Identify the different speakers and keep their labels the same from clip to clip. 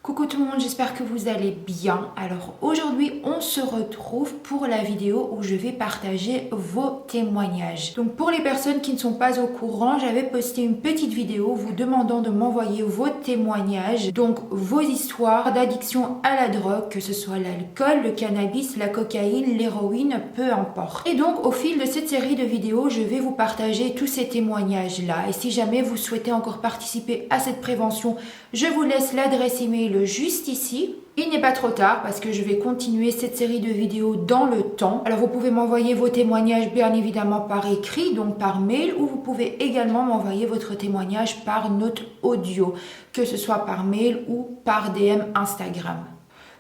Speaker 1: Coucou tout le monde, j'espère que vous allez bien. Alors aujourd'hui, on se retrouve pour la vidéo où je vais partager vos témoignages. Donc pour les personnes qui ne sont pas au courant, j'avais posté une petite vidéo vous demandant de m'envoyer vos témoignages, donc vos histoires d'addiction à la drogue, que ce soit l'alcool, le cannabis, la cocaïne, l'héroïne, peu importe. Et donc au fil de cette série de vidéos, je vais vous partager tous ces témoignages-là. Et si jamais vous souhaitez encore participer à cette prévention, je vous laisse l'adresse email juste ici. Il n'est pas trop tard parce que je vais continuer cette série de vidéos dans le temps. Alors vous pouvez m'envoyer vos témoignages bien évidemment par écrit, donc par mail, ou vous pouvez également m'envoyer votre témoignage par note audio, que ce soit par mail ou par DM Instagram.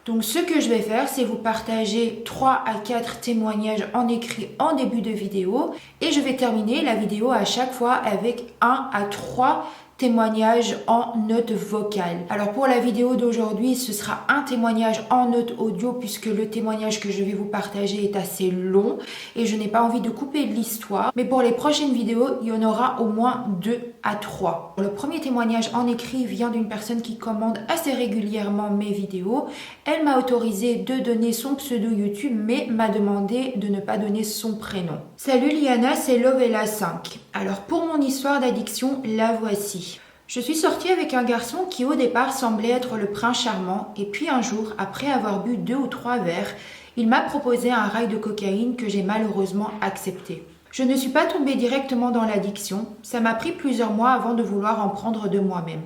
Speaker 1: Donc ce que je vais faire, c'est vous partager 3 à 4 témoignages en écrit en début de vidéo et je vais terminer la vidéo à chaque fois avec 1 à 3 témoignage en note vocale. Alors pour la vidéo d'aujourd'hui, ce sera un témoignage en note audio puisque le témoignage que je vais vous partager est assez long et je n'ai pas envie de couper l'histoire. Mais pour les prochaines vidéos, il y en aura au moins 2 à 3. Le premier témoignage en écrit vient d'une personne qui commande assez régulièrement mes vidéos. Elle m'a autorisé de donner son pseudo YouTube mais m'a demandé de ne pas donner son prénom. Salut Liana, c'est Lovella5. Alors pour mon histoire d'addiction, la voici. Je suis sortie avec un garçon qui au départ semblait être le prince charmant et puis un jour, après avoir bu 2 ou 3 verres, il m'a proposé un rail de cocaïne que j'ai malheureusement accepté. Je ne suis pas tombée directement dans l'addiction, ça m'a pris plusieurs mois avant de vouloir en prendre de moi-même.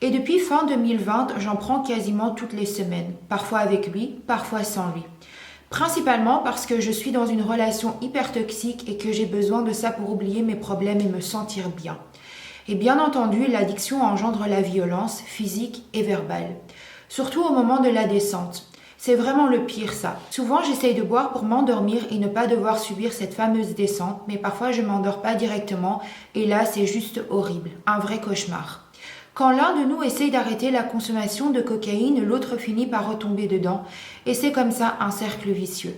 Speaker 1: Et depuis fin 2020, j'en prends quasiment toutes les semaines, parfois avec lui, parfois sans lui. Principalement parce que je suis dans une relation hyper toxique et que j'ai besoin de ça pour oublier mes problèmes et me sentir bien. Et bien entendu, l'addiction engendre la violence physique et verbale, surtout au moment de la descente. C'est vraiment le pire ça. Souvent j'essaye de boire pour m'endormir et ne pas devoir subir cette fameuse descente, mais parfois je m'endors pas directement et là c'est juste horrible, un vrai cauchemar. Quand l'un de nous essaye d'arrêter la consommation de cocaïne, l'autre finit par retomber dedans et c'est comme ça un cercle vicieux.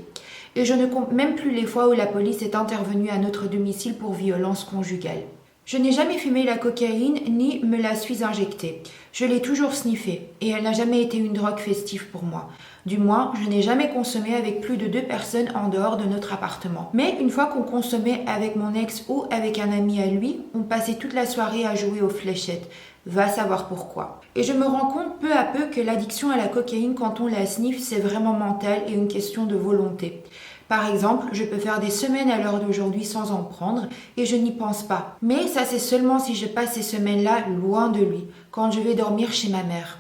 Speaker 1: Et je ne compte même plus les fois où la police est intervenue à notre domicile pour violence conjugale. Je n'ai jamais fumé la cocaïne ni me la suis injectée. Je l'ai toujours sniffée et elle n'a jamais été une drogue festive pour moi. Du moins, je n'ai jamais consommé avec plus de 2 personnes en dehors de notre appartement. Mais une fois qu'on consommait avec mon ex ou avec un ami à lui, on passait toute la soirée à jouer aux fléchettes. Va savoir pourquoi. Et je me rends compte peu à peu que l'addiction à la cocaïne quand on la sniffe, c'est vraiment mental et une question de volonté. Par exemple, je peux faire des semaines à l'heure d'aujourd'hui sans en prendre et je n'y pense pas. Mais ça c'est seulement si je passe ces semaines-là loin de lui, quand je vais dormir chez ma mère.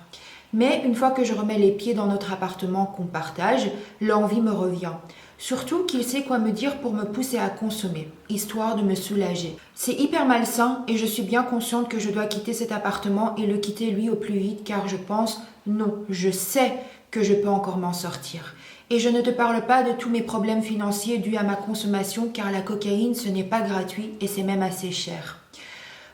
Speaker 1: Mais une fois que je remets les pieds dans notre appartement qu'on partage, l'envie me revient. Surtout qu'il sait quoi me dire pour me pousser à consommer, histoire de me soulager. C'est hyper malsain et je suis bien consciente que je dois quitter cet appartement et le quitter lui au plus vite car je pense, non, je sais que je peux encore m'en sortir. Et je ne te parle pas de tous mes problèmes financiers dus à ma consommation car la cocaïne ce n'est pas gratuit et c'est même assez cher.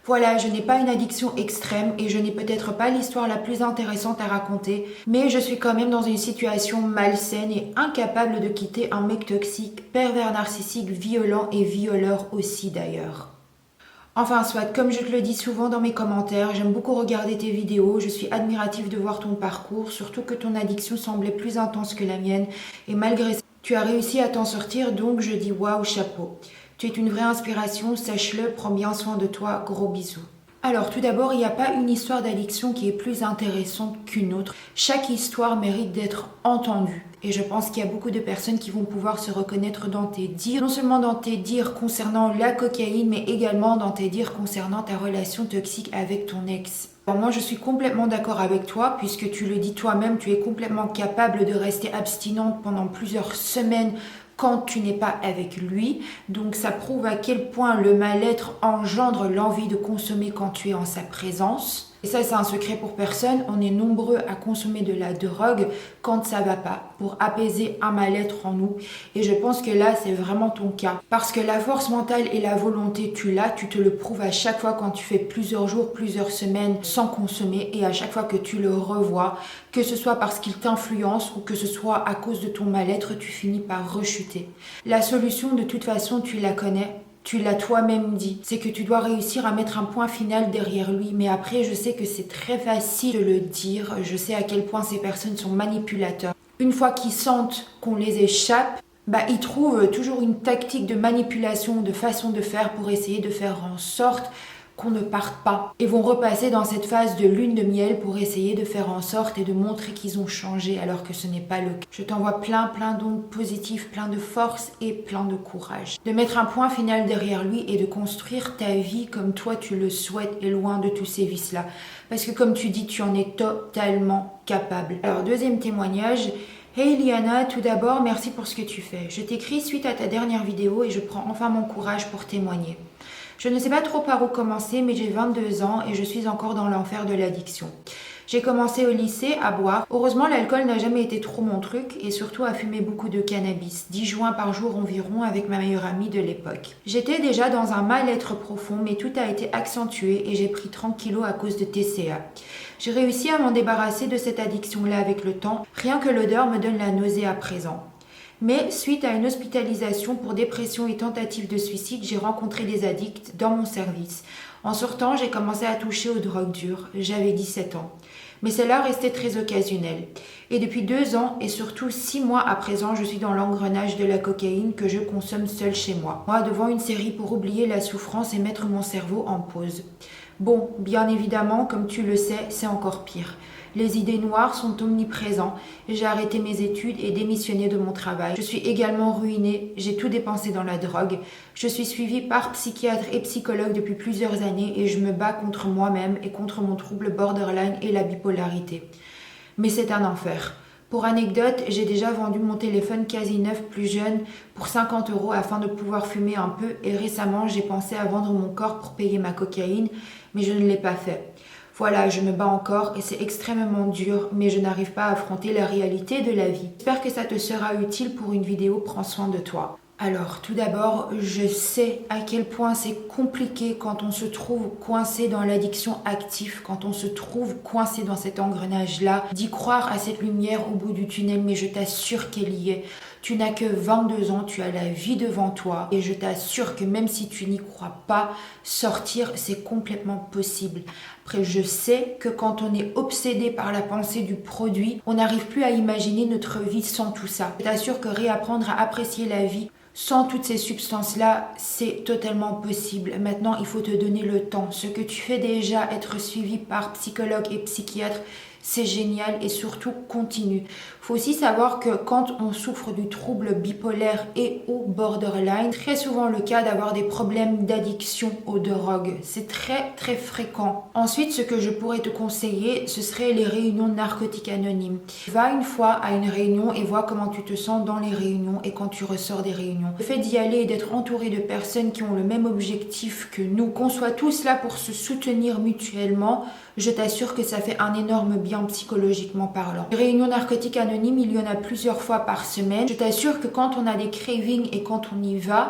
Speaker 1: Voilà, je n'ai pas une addiction extrême et je n'ai peut-être pas l'histoire la plus intéressante à raconter, mais je suis quand même dans une situation malsaine et incapable de quitter un mec toxique, pervers narcissique, violent et violeur aussi d'ailleurs. Enfin soit, comme je te le dis souvent dans mes commentaires, j'aime beaucoup regarder tes vidéos, je suis admirative de voir ton parcours, surtout que ton addiction semblait plus intense que la mienne et malgré ça, tu as réussi à t'en sortir donc je dis waouh, chapeau. Tu es une vraie inspiration, sache-le, prends bien soin de toi, gros bisous. Alors tout d'abord, il n'y a pas une histoire d'addiction qui est plus intéressante qu'une autre. Chaque histoire mérite d'être entendue. Et je pense qu'il y a beaucoup de personnes qui vont pouvoir se reconnaître dans tes dires. Non seulement dans tes dires concernant la cocaïne, mais également dans tes dires concernant ta relation toxique avec ton ex. Alors moi, je suis complètement d'accord avec toi, puisque tu le dis toi-même, tu es complètement capable de rester abstinente pendant plusieurs semaines quand tu n'es pas avec lui. Donc ça prouve à quel point le mal-être engendre l'envie de consommer quand tu es en sa présence. Et ça, c'est un secret pour personne. On est nombreux à consommer de la drogue quand ça va pas, pour apaiser un mal-être en nous. Et je pense que là, c'est vraiment ton cas. Parce que la force mentale et la volonté, tu l'as, tu te le prouves à chaque fois quand tu fais plusieurs jours, plusieurs semaines sans consommer. Et à chaque fois que tu le revois, que ce soit parce qu'il t'influence ou que ce soit à cause de ton mal-être, tu finis par rechuter. La solution, de toute façon, tu la connais. Tu l'as toi-même dit, c'est que tu dois réussir à mettre un point final derrière lui. Mais après, je sais que c'est très facile de le dire. Je sais à quel point ces personnes sont manipulateurs. Une fois qu'ils sentent qu'on les échappe, ils trouvent toujours une tactique de manipulation, de façon de faire pour essayer de faire en sorte qu'on ne parte pas. Et vont repasser dans cette phase de lune de miel pour essayer de faire en sorte et de montrer qu'ils ont changé alors que ce n'est pas le cas. Je t'envoie plein d'ondes positives, plein de force et plein de courage. De mettre un point final derrière lui et de construire ta vie comme toi tu le souhaites et loin de tous ces vices-là. Parce que comme tu dis, tu en es totalement capable. Alors deuxième témoignage. Hey Liana, tout d'abord, merci pour ce que tu fais. Je t'écris suite à ta dernière vidéo et je prends enfin mon courage pour témoigner. Je ne sais pas trop par où commencer, mais j'ai 22 ans et je suis encore dans l'enfer de l'addiction. J'ai commencé au lycée à boire. Heureusement, l'alcool n'a jamais été trop mon truc et surtout à fumer beaucoup de cannabis, 10 joints par jour environ avec ma meilleure amie de l'époque. J'étais déjà dans un mal-être profond, mais tout a été accentué et j'ai pris 30 kilos à cause de TCA. J'ai réussi à m'en débarrasser de cette addiction-là avec le temps. Rien que l'odeur me donne la nausée à présent. Mais suite à une hospitalisation pour dépression et tentative de suicide, j'ai rencontré des addicts dans mon service. En sortant, j'ai commencé à toucher aux drogues dures. J'avais 17 ans. Mais cela restait très occasionnel. Et depuis 2 ans et surtout 6 mois à présent, je suis dans l'engrenage de la cocaïne que je consomme seule chez moi. Moi, devant une série pour oublier la souffrance et mettre mon cerveau en pause. Bon, bien évidemment, comme tu le sais, c'est encore pire. Les idées noires sont omniprésentes. J'ai arrêté mes études et démissionné de mon travail. Je suis également ruinée. J'ai tout dépensé dans la drogue. Je suis suivie par psychiatre et psychologue depuis plusieurs années et je me bats contre moi-même et contre mon trouble borderline et la bipolarité. Mais c'est un enfer. Pour anecdote, j'ai déjà vendu mon téléphone quasi neuf plus jeune pour 50 € afin de pouvoir fumer un peu et récemment j'ai pensé à vendre mon corps pour payer ma cocaïne, mais je ne l'ai pas fait. Voilà, je me bats encore et c'est extrêmement dur, mais je n'arrive pas à affronter la réalité de la vie. J'espère que ça te sera utile pour une vidéo Prends soin de toi. Alors, tout d'abord, je sais à quel point c'est compliqué quand on se trouve coincé dans l'addiction active, quand on se trouve coincé dans cet engrenage-là, d'y croire à cette lumière au bout du tunnel, mais je t'assure qu'elle y est. Tu n'as que 22 ans, tu as la vie devant toi et je t'assure que même si tu n'y crois pas, sortir, c'est complètement possible. Après, je sais que quand on est obsédé par la pensée du produit, on n'arrive plus à imaginer notre vie sans tout ça. Je t'assure que réapprendre à apprécier la vie sans toutes ces substances-là, c'est totalement possible. Maintenant, il faut te donner le temps. Ce que tu fais déjà, être suivi par psychologue et psychiatre, c'est génial et surtout continue. Il faut aussi savoir que quand on souffre du trouble bipolaire et ou borderline, très souvent le cas d'avoir des problèmes d'addiction aux drogues. C'est très fréquent. Ensuite, ce que je pourrais te conseiller, ce serait les réunions narcotiques anonymes. Va une fois à une réunion et vois comment tu te sens dans les réunions et quand tu ressors des réunions. Le fait d'y aller et d'être entouré de personnes qui ont le même objectif que nous, qu'on soit tous là pour se soutenir mutuellement, je t'assure que ça fait un énorme bien psychologiquement parlant. Les réunions narcotiques anonymes, il y en a plusieurs fois par semaine. Je t'assure que quand on a des cravings et quand on y va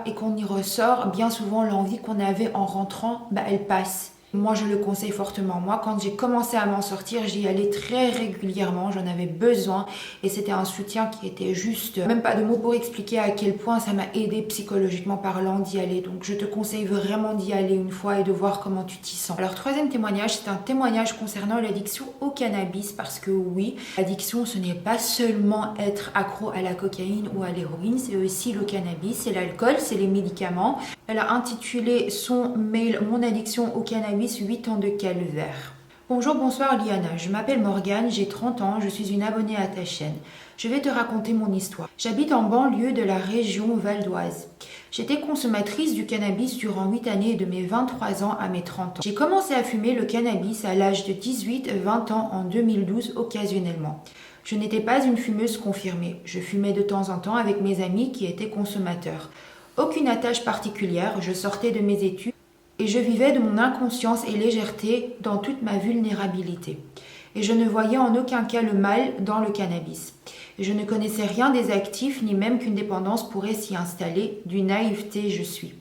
Speaker 1: et qu'on y ressort, bien souvent l'envie qu'on avait en rentrant, elle passe. Moi, je le conseille fortement. Moi, quand j'ai commencé à m'en sortir, j'y allais très régulièrement. J'en avais besoin et c'était un soutien qui était juste... Même pas de mots pour expliquer à quel point ça m'a aidé psychologiquement parlant d'y aller. Donc, je te conseille vraiment d'y aller une fois et de voir comment tu t'y sens. Alors, troisième témoignage, c'est un témoignage concernant l'addiction au cannabis parce que oui, l'addiction, ce n'est pas seulement être accro à la cocaïne ou à l'héroïne, c'est aussi le cannabis, c'est l'alcool, c'est les médicaments. Elle a intitulé son mail « Mon addiction au cannabis, 8 ans de calvaire ». Bonjour, bonsoir Liana, je m'appelle Morgane, j'ai 30 ans, je suis une abonnée à ta chaîne. Je vais te raconter mon histoire. J'habite en banlieue de la région Val d'Oise. J'étais consommatrice du cannabis durant 8 années de mes 23 ans à mes 30 ans. J'ai commencé à fumer le cannabis à l'âge de 18-20 ans en 2012 occasionnellement. Je n'étais pas une fumeuse confirmée. Je fumais de temps en temps avec mes amis qui étaient consommateurs. Aucune attache particulière, je sortais de mes études et je vivais de mon inconscience et légèreté dans toute ma vulnérabilité. Et je ne voyais en aucun cas le mal dans le cannabis. Et je ne connaissais rien des actifs ni même qu'une dépendance pourrait s'y installer, d'une naïveté je suis.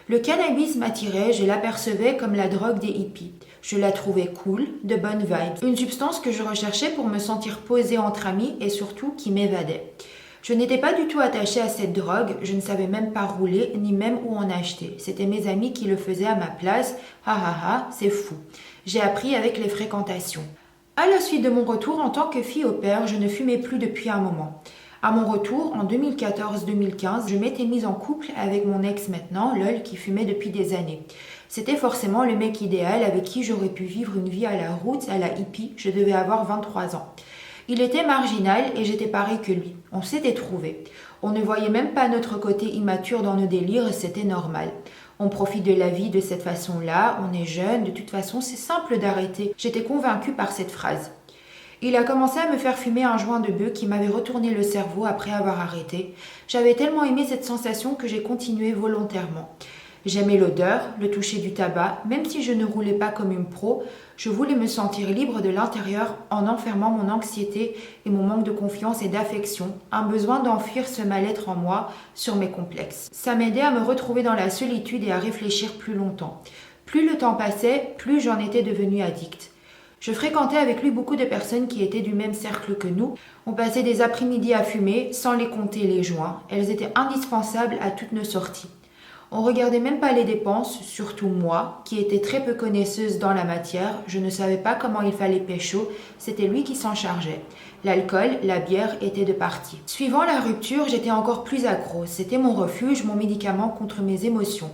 Speaker 1: Le cannabis m'attirait, je l'apercevais comme la drogue des hippies. Je la trouvais cool, de bonnes vibes. Une substance que je recherchais pour me sentir posée entre amis et surtout qui m'évadait. Je n'étais pas du tout attachée à cette drogue, je ne savais même pas rouler, ni même où en acheter. C'était mes amis qui le faisaient à ma place. Ha ha ha, c'est fou. J'ai appris avec les fréquentations. À la suite de mon retour en tant que fille au père, je ne fumais plus depuis un moment. À mon retour, en 2014-2015, je m'étais mise en couple avec mon ex maintenant, Lol, qui fumait depuis des années. C'était forcément le mec idéal avec qui j'aurais pu vivre une vie à la roots, à la hippie. Je devais avoir 23 ans. Il était marginal et j'étais pareil que lui. On s'était trouvés. On ne voyait même pas notre côté immature dans nos délires, c'était normal. On profite de la vie de cette façon-là, on est jeune, de toute façon c'est simple d'arrêter. J'étais convaincue par cette phrase. Il a commencé à me faire fumer un joint de bœuf qui m'avait retourné le cerveau après avoir arrêté. J'avais tellement aimé cette sensation que j'ai continué volontairement. J'aimais l'odeur, le toucher du tabac, même si je ne roulais pas comme une pro, je voulais me sentir libre de l'intérieur en enfermant mon anxiété et mon manque de confiance et d'affection, un besoin d'enfuir ce mal-être en moi sur mes complexes. Ça m'aidait à me retrouver dans la solitude et à réfléchir plus longtemps. Plus le temps passait, plus j'en étais devenue addicte. Je fréquentais avec lui beaucoup de personnes qui étaient du même cercle que nous. On passait des après-midi à fumer, sans les compter les joints. Elles étaient indispensables à toutes nos sorties. On regardait même pas les dépenses, surtout moi, qui étais très peu connaisseuse dans la matière. Je ne savais pas comment il fallait pécho, c'était lui qui s'en chargeait. L'alcool, la bière étaient de partie. Suivant la rupture, j'étais encore plus accro. C'était mon refuge, mon médicament contre mes émotions.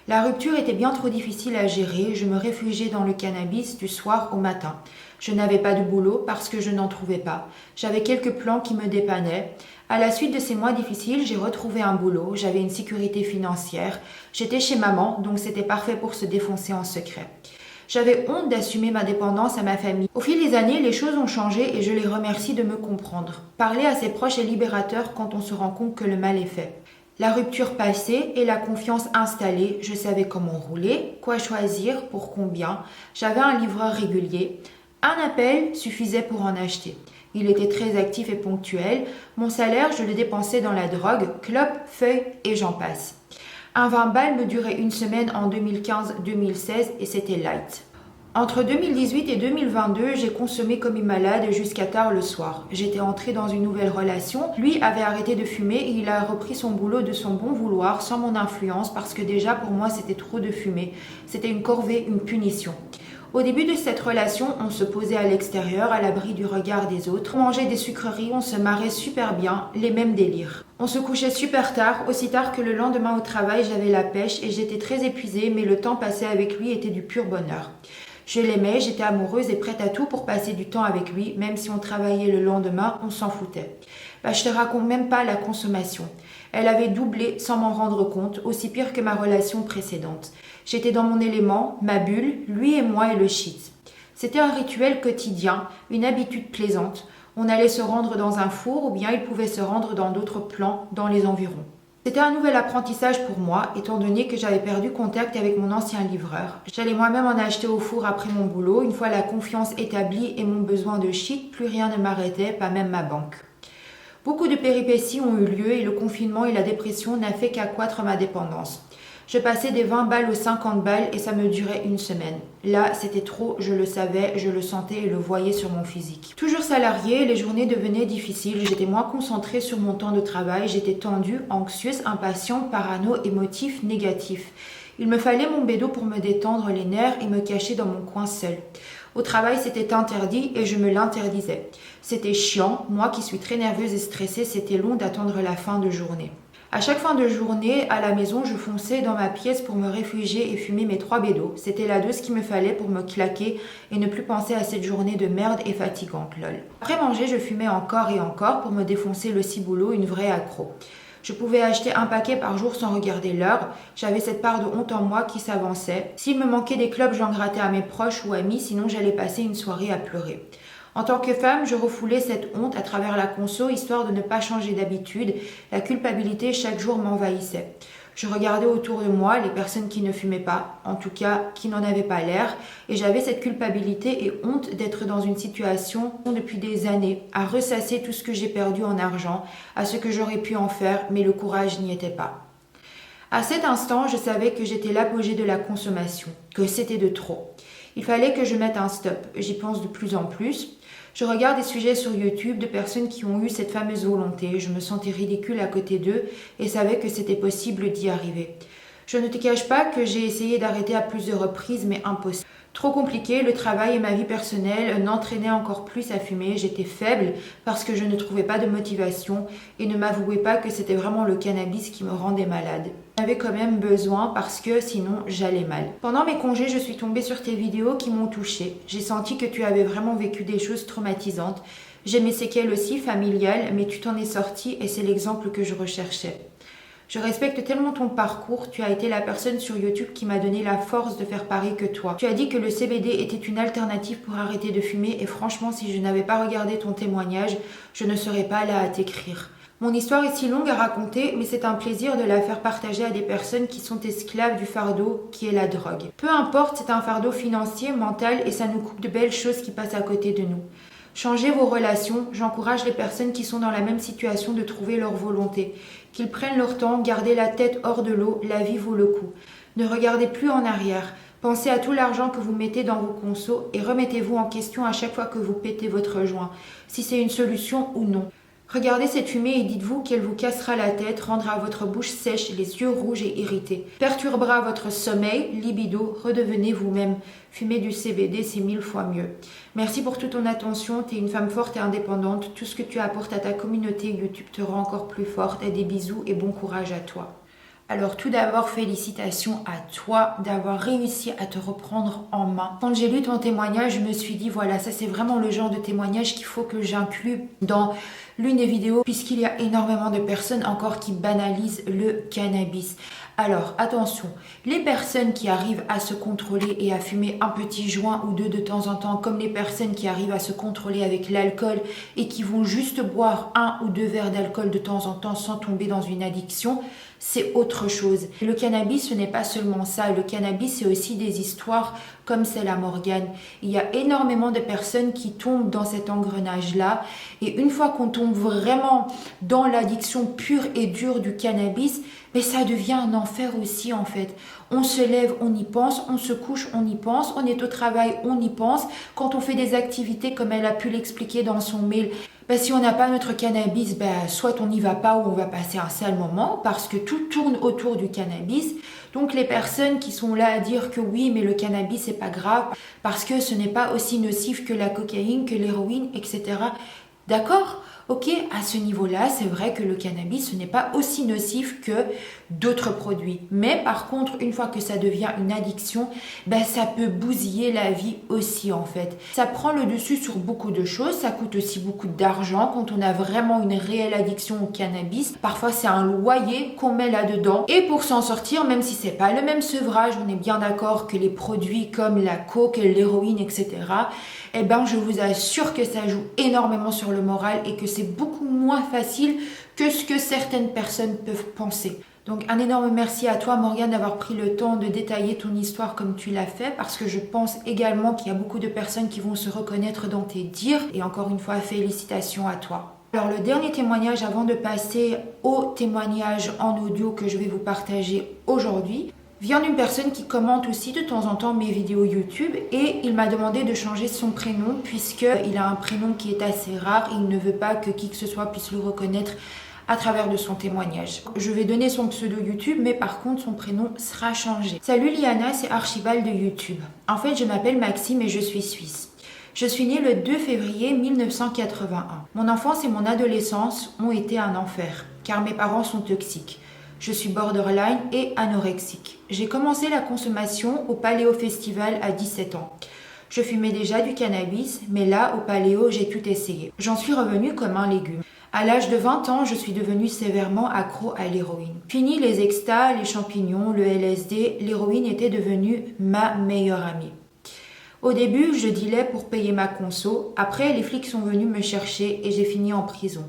Speaker 1: La rupture était bien trop difficile à gérer, je me réfugiais dans le cannabis du soir au matin. Je n'avais pas de boulot parce que je n'en trouvais pas. J'avais quelques plans qui me dépannaient. À la suite de ces mois difficiles, j'ai retrouvé un boulot, j'avais une sécurité financière. J'étais chez maman, donc c'était parfait pour se défoncer en secret. J'avais honte d'assumer ma dépendance à ma famille. Au fil des années, les choses ont changé et je les remercie de me comprendre. Parler à ses proches est libérateur quand on se rend compte que le mal est fait. La rupture passée et la confiance installée, je savais comment rouler, quoi choisir, pour combien. J'avais un livreur régulier. Un appel suffisait pour en acheter. Il était très actif et ponctuel. Mon salaire, je le dépensais dans la drogue, clope, feuilles et j'en passe. Un 20 balles me durait une semaine en 2015-2016 et c'était light. Entre 2018 et 2022, j'ai consommé comme une malade jusqu'à tard le soir. J'étais entrée dans une nouvelle relation. Lui avait arrêté de fumer et il a repris son boulot de son bon vouloir sans mon influence parce que déjà pour moi c'était trop de fumer. C'était une corvée, une punition. Au début de cette relation, on se posait à l'extérieur, à l'abri du regard des autres. On mangeait des sucreries, on se marrait super bien, les mêmes délires. On se couchait super tard, aussi tard que le lendemain au travail, j'avais la pêche et j'étais très épuisée, mais le temps passé avec lui était du pur bonheur. Je l'aimais, j'étais amoureuse et prête à tout pour passer du temps avec lui, même si on travaillait le lendemain, on s'en foutait. Je te raconte même pas la consommation. Elle avait doublé sans m'en rendre compte, aussi pire que ma relation précédente. J'étais dans mon élément, ma bulle, lui et moi et le shit. C'était un rituel quotidien, une habitude plaisante. On allait se rendre dans un four ou bien il pouvait se rendre dans d'autres plans dans les environs. C'était un nouvel apprentissage pour moi, étant donné que j'avais perdu contact avec mon ancien livreur. J'allais moi-même en acheter au four après mon boulot. Une fois la confiance établie et mon besoin de shit, plus rien ne m'arrêtait, pas même ma banque. Beaucoup de péripéties ont eu lieu et le confinement et la dépression n'a fait qu'accroître ma dépendance. Je passais des 20 balles aux 50 balles et ça me durait une semaine. Là, c'était trop, je le savais, je le sentais et le voyais sur mon physique. Toujours salariée, les journées devenaient difficiles, j'étais moins concentrée sur mon temps de travail, j'étais tendue, anxieuse, impatiente, parano, émotif, négatif. Il me fallait mon bédo pour me détendre les nerfs et me cacher dans mon coin seul. Au travail, c'était interdit et je me l'interdisais. C'était chiant, moi qui suis très nerveuse et stressée, c'était long d'attendre la fin de journée. À chaque fin de journée, à la maison, je fonçais dans ma pièce pour me réfugier et fumer mes 3 bédos. C'était la dose qu'il me fallait pour me claquer et ne plus penser à cette journée de merde et fatigante, lol. Après manger, je fumais encore et encore pour me défoncer le ciboulot, une vraie accro. Je pouvais acheter un paquet par jour sans regarder l'heure. J'avais cette part de honte en moi qui s'avançait. S'il me manquait des clopes, j'en grattais à mes proches ou amis, sinon j'allais passer une soirée à pleurer. En tant que femme, je refoulais cette honte à travers la conso, histoire de ne pas changer d'habitude. La culpabilité chaque jour m'envahissait. Je regardais autour de moi les personnes qui ne fumaient pas, en tout cas qui n'en avaient pas l'air, et j'avais cette culpabilité et honte d'être dans une situation depuis des années, à ressasser tout ce que j'ai perdu en argent, à ce que j'aurais pu en faire, mais le courage n'y était pas. À cet instant, je savais que j'étais l'apogée de la consommation, que c'était de trop. Il fallait que je mette un stop, j'y pense de plus en plus. Je regarde des sujets sur YouTube de personnes qui ont eu cette fameuse volonté. Je me sentais ridicule à côté d'eux et savais que c'était possible d'y arriver. Je ne te cache pas que j'ai essayé d'arrêter à plusieurs reprises, mais impossible. Trop compliqué, le travail et ma vie personnelle n'entraînaient encore plus à fumer. J'étais faible parce que je ne trouvais pas de motivation et ne m'avouais pas que c'était vraiment le cannabis qui me rendait malade. J'en avais quand même besoin parce que sinon j'allais mal. Pendant mes congés, je suis tombée sur tes vidéos qui m'ont touchée. J'ai senti que tu avais vraiment vécu des choses traumatisantes. J'ai mes séquelles aussi familiales, mais tu t'en es sortie et c'est l'exemple que je recherchais. Je respecte tellement ton parcours, tu as été la personne sur YouTube qui m'a donné la force de faire pareil que toi. Tu as dit que le CBD était une alternative pour arrêter de fumer et franchement, si je n'avais pas regardé ton témoignage, je ne serais pas là à t'écrire. Mon histoire est si longue à raconter, mais c'est un plaisir de la faire partager à des personnes qui sont esclaves du fardeau qui est la drogue. Peu importe, c'est un fardeau financier, mental et ça nous coupe de belles choses qui passent à côté de nous. Changez vos relations, j'encourage les personnes qui sont dans la même situation de trouver leur volonté. Qu'ils prennent leur temps, gardez la tête hors de l'eau, la vie vaut le coup. Ne regardez plus en arrière, pensez à tout l'argent que vous mettez dans vos consos et remettez-vous en question à chaque fois que vous pétez votre joint, si c'est une solution ou non. Regardez cette fumée et dites-vous qu'elle vous cassera la tête, rendra votre bouche sèche, les yeux rouges et irrités, perturbera votre sommeil, libido, redevenez vous-même. Fumer du CBD, c'est 1000 fois mieux. Merci pour toute ton attention, tu es une femme forte et indépendante. Tout ce que tu apportes à ta communauté YouTube te rend encore plus forte. Et des bisous et bon courage à toi. Alors tout d'abord, félicitations à toi d'avoir réussi à te reprendre en main. Quand j'ai lu ton témoignage, je me suis dit, voilà, ça c'est vraiment le genre de témoignage qu'il faut que j'inclue dans l'une des vidéos, puisqu'il y a énormément de personnes encore qui banalisent le cannabis. Alors attention, les personnes qui arrivent à se contrôler et à fumer un petit joint ou deux de temps en temps, comme les personnes qui arrivent à se contrôler avec l'alcool et qui vont juste boire 1 ou 2 verres d'alcool de temps en temps sans tomber dans une addiction, c'est autre chose. Le cannabis, ce n'est pas seulement ça. Le cannabis, c'est aussi des histoires comme celle à Morgane. Il y a énormément de personnes qui tombent dans cet engrenage-là. Et une fois qu'on tombe vraiment dans l'addiction pure et dure du cannabis, mais ça devient un enfer aussi en fait. On se lève, on y pense, on se couche, on y pense, on est au travail, on y pense. Quand on fait des activités comme elle a pu l'expliquer dans son mail, si on n'a pas notre cannabis, soit on n'y va pas ou on va passer un sale moment parce que tout tourne autour du cannabis. Donc les personnes qui sont là à dire que oui, mais le cannabis c'est pas grave parce que ce n'est pas aussi nocif que la cocaïne, que l'héroïne, etc. D'accord ? Ok, à ce niveau-là, c'est vrai que le cannabis, ce n'est pas aussi nocif que d'autres produits. Mais par contre, une fois que ça devient une addiction, ça peut bousiller la vie aussi en fait. Ça prend le dessus sur beaucoup de choses, ça coûte aussi beaucoup d'argent quand on a vraiment une réelle addiction au cannabis. Parfois, c'est un loyer qu'on met là-dedans. Et pour s'en sortir, même si c'est pas le même sevrage, on est bien d'accord que les produits comme la coke, l'héroïne, etc., je vous assure que ça joue énormément sur le moral et que c'est beaucoup moins facile que ce que certaines personnes peuvent penser. Donc un énorme merci à toi Morgane d'avoir pris le temps de détailler ton histoire comme tu l'as fait parce que je pense également qu'il y a beaucoup de personnes qui vont se reconnaître dans tes dires et encore une fois félicitations à toi. Alors le dernier témoignage avant de passer au témoignage en audio que je vais vous partager aujourd'hui vient d'une personne qui commente aussi de temps en temps mes vidéos YouTube et il m'a demandé de changer son prénom puisqu'il a un prénom qui est assez rare et il ne veut pas que qui que ce soit puisse le reconnaître à travers de son témoignage. Je vais donner son pseudo YouTube mais par contre son prénom sera changé. Salut Liana, c'est Archibald de YouTube. En fait je m'appelle Maxime et je suis suisse. Je suis née le 2 février 1981. Mon enfance et mon adolescence ont été un enfer car mes parents sont toxiques. Je suis borderline et anorexique. J'ai commencé la consommation au Paléo Festival à 17 ans. Je fumais déjà du cannabis, mais là, au Paléo, j'ai tout essayé. J'en suis revenue comme un légume. À l'âge de 20 ans, je suis devenue sévèrement accro à l'héroïne. Fini les extas, les champignons, le LSD, l'héroïne était devenue ma meilleure amie. Au début, je dealais pour payer ma conso. Après, les flics sont venus me chercher et j'ai fini en prison.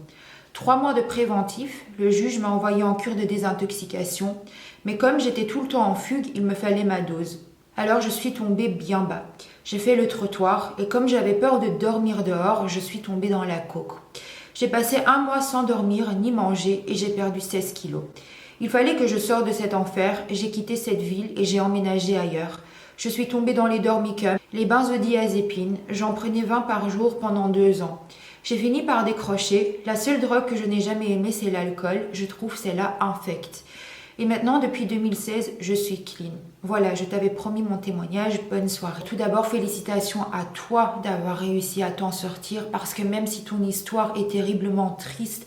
Speaker 1: 3 mois de préventif, le juge m'a envoyé en cure de désintoxication, mais comme j'étais tout le temps en fugue, il me fallait ma dose. Alors je suis tombée bien bas. J'ai fait le trottoir et comme j'avais peur de dormir dehors, je suis tombée dans la coke. J'ai passé 1 mois sans dormir ni manger et j'ai perdu 16 kilos. Il fallait que je sorte de cet enfer, j'ai quitté cette ville et j'ai emménagé ailleurs. Je suis tombée dans les dormicums, les benzodiazépines, j'en prenais 20 par jour pendant 2 ans. J'ai fini par décrocher. La seule drogue que je n'ai jamais aimée, c'est l'alcool. Je trouve celle-là infecte. Et maintenant, depuis 2016, je suis clean. Voilà, je t'avais promis mon témoignage. Bonne soirée. Tout d'abord, félicitations à toi d'avoir réussi à t'en sortir parce que même si ton histoire est terriblement triste,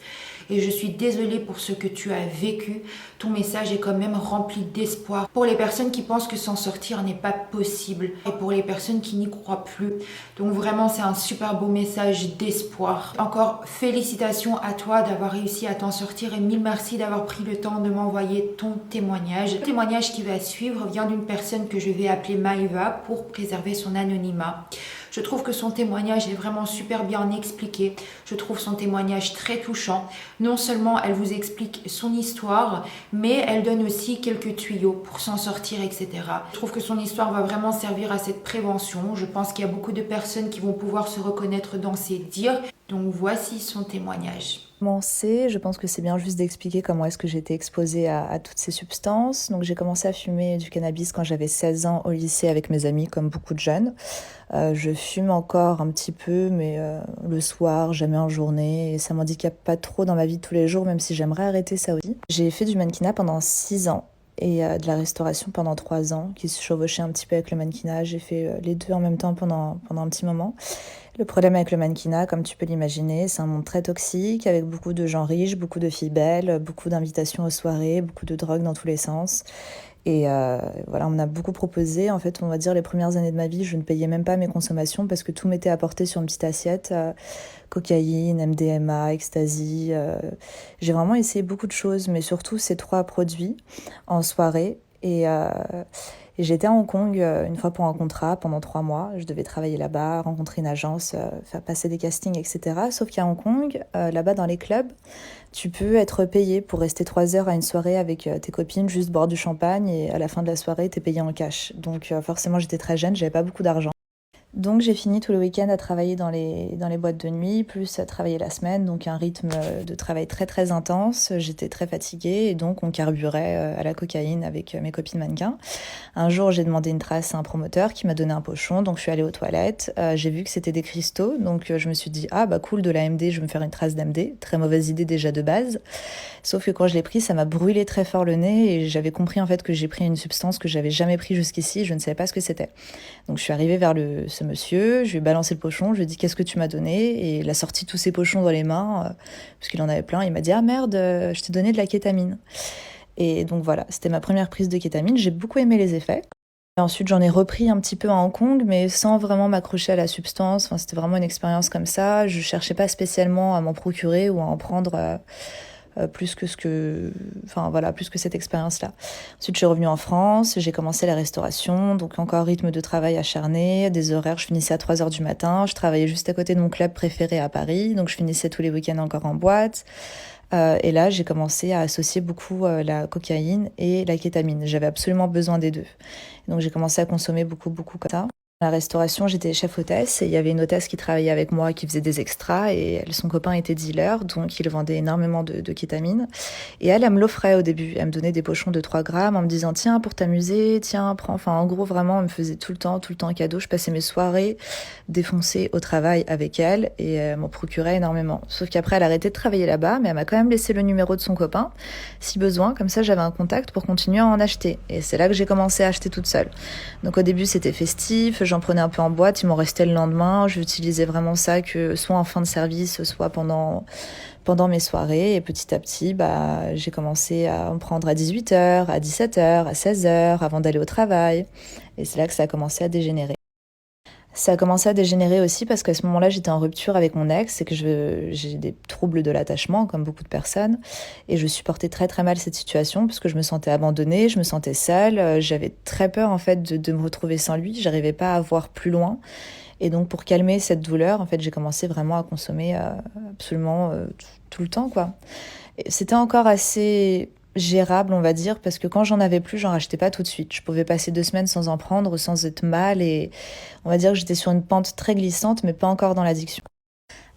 Speaker 1: et je suis désolée pour ce que tu as vécu, ton message est quand même rempli d'espoir pour les personnes qui pensent que s'en sortir n'est pas possible et pour les personnes qui n'y croient plus. Donc vraiment, c'est un super beau message d'espoir. Encore félicitations à toi d'avoir réussi à t'en sortir et mille merci d'avoir pris le temps de m'envoyer ton témoignage. Le témoignage qui va suivre vient d'une personne que je vais appeler Maïva pour préserver son anonymat. Je trouve que son témoignage est vraiment super bien expliqué. Je trouve son témoignage très touchant. Non seulement elle vous explique son histoire, mais elle donne aussi quelques tuyaux pour s'en sortir, etc. Je trouve que son histoire va vraiment servir à cette prévention. Je pense qu'il y a beaucoup de personnes qui vont pouvoir se reconnaître dans ses dires. Donc voici son témoignage.
Speaker 2: Je pense que c'est bien juste d'expliquer comment est-ce que j'ai été exposée à toutes ces substances. Donc j'ai commencé à fumer du cannabis quand j'avais 16 ans au lycée avec mes amis, comme beaucoup de jeunes. Je fume encore un petit peu, mais le soir, jamais en journée. Et ça m'handicape pas trop dans ma vie de tous les jours, même si j'aimerais arrêter ça aussi. J'ai fait du mannequinat pendant 6 ans et de la restauration pendant 3 ans, qui se chevauchait un petit peu avec le mannequinat. J'ai fait les deux en même temps pendant un petit moment. Le problème avec le mannequinat, comme tu peux l'imaginer, c'est un monde très toxique, avec beaucoup de gens riches, beaucoup de filles belles, beaucoup d'invitations aux soirées, beaucoup de drogue dans tous les sens. Et voilà, on m'a beaucoup proposé. En fait, on va dire les premières années de ma vie, je ne payais même pas mes consommations parce que tout m'était apporté sur une petite assiette. Cocaïne, MDMA, ecstasy. J'ai vraiment essayé beaucoup de choses, mais surtout ces 3 produits en soirée. Et j'étais à Hong Kong une fois pour un contrat pendant 3 mois. Je devais travailler là-bas, rencontrer une agence, faire passer des castings, etc. Sauf qu'à Hong Kong, là-bas dans les clubs, tu peux être payé pour rester 3 heures à une soirée avec tes copines, juste boire du champagne et à la fin de la soirée, t'es payé en cash. Donc forcément, j'étais très jeune, j'avais pas beaucoup d'argent. Donc j'ai fini tout le week-end à travailler dans les boîtes de nuit, plus à travailler la semaine, donc un rythme de travail très très intense. J'étais très fatiguée et donc on carburait à la cocaïne avec mes copines mannequins. Un jour j'ai demandé une trace à un promoteur qui m'a donné un pochon, donc je suis allée aux toilettes. J'ai vu que c'était des cristaux, donc je me suis dit ah bah cool, de la MD, je vais me faire une trace d'MD. Très mauvaise idée déjà de base. Sauf que quand je l'ai pris, ça m'a brûlé très fort le nez et j'avais compris en fait que j'ai pris une substance que j'avais jamais pris jusqu'ici, je ne savais pas ce que c'était. Donc je suis arrivée vers ce monsieur, je lui ai balancé le pochon, je lui ai dit qu'est-ce que tu m'as donné, et il a sorti tous ses pochons dans les mains, parce qu'il en avait plein, il m'a dit ah merde, je t'ai donné de la kétamine. Et donc voilà, c'était ma première prise de kétamine, j'ai beaucoup aimé les effets. Et ensuite j'en ai repris un petit peu à Hong Kong, mais sans vraiment m'accrocher à la substance, enfin, c'était vraiment une expérience comme ça, je cherchais pas spécialement à m'en procurer ou à en prendre plus que cette expérience-là. Ensuite, je suis revenue en France, j'ai commencé la restauration, donc encore rythme de travail acharné, des horaires, je finissais à 3 heures du matin, je travaillais juste à côté de mon club préféré à Paris, donc je finissais tous les week-ends encore en boîte. Et là, j'ai commencé à associer beaucoup la cocaïne et la kétamine. J'avais absolument besoin des deux. Donc j'ai commencé à consommer beaucoup comme ça. À la restauration, j'étais chef hôtesse et il y avait une hôtesse qui travaillait avec moi qui faisait des extras et son copain était dealer, donc il vendait énormément de kétamine. Et elle me l'offrait au début. Elle me donnait des pochons de 3 grammes en me disant tiens, pour t'amuser, tiens, prends. Enfin, en gros, vraiment, elle me faisait tout le temps un cadeau. Je passais mes soirées défoncées au travail avec elle et elle m'en procurait énormément. Sauf qu'après, elle a arrêté de travailler là-bas, mais elle m'a quand même laissé le numéro de son copain, si besoin. Comme ça, j'avais un contact pour continuer à en acheter. Et c'est là que j'ai commencé à acheter toute seule. Donc au début, c'était festif. J'en prenais un peu en boîte, il m'en restait le lendemain. J'utilisais vraiment ça que soit en fin de service, soit pendant mes soirées. Et petit à petit, j'ai commencé à en prendre à 18h, à 17h, à 16h, avant d'aller au travail. Et c'est là que ça a commencé à dégénérer. Ça a commencé à dégénérer aussi parce qu'à ce moment-là, j'étais en rupture avec mon ex et que j'ai des troubles de l'attachement, comme beaucoup de personnes. Et je supportais très très mal cette situation parce que je me sentais abandonnée, je me sentais seule. J'avais très peur en fait de me retrouver sans lui. J'arrivais pas à voir plus loin. Et donc pour calmer cette douleur, en fait, j'ai commencé vraiment à consommer absolument tout le temps, quoi. Et c'était encore assez gérable, on va dire, parce que quand j'en avais plus, j'en rachetais pas tout de suite. Je pouvais passer 2 semaines sans en prendre, sans être mal, et on va dire que j'étais sur une pente très glissante, mais pas encore dans l'addiction.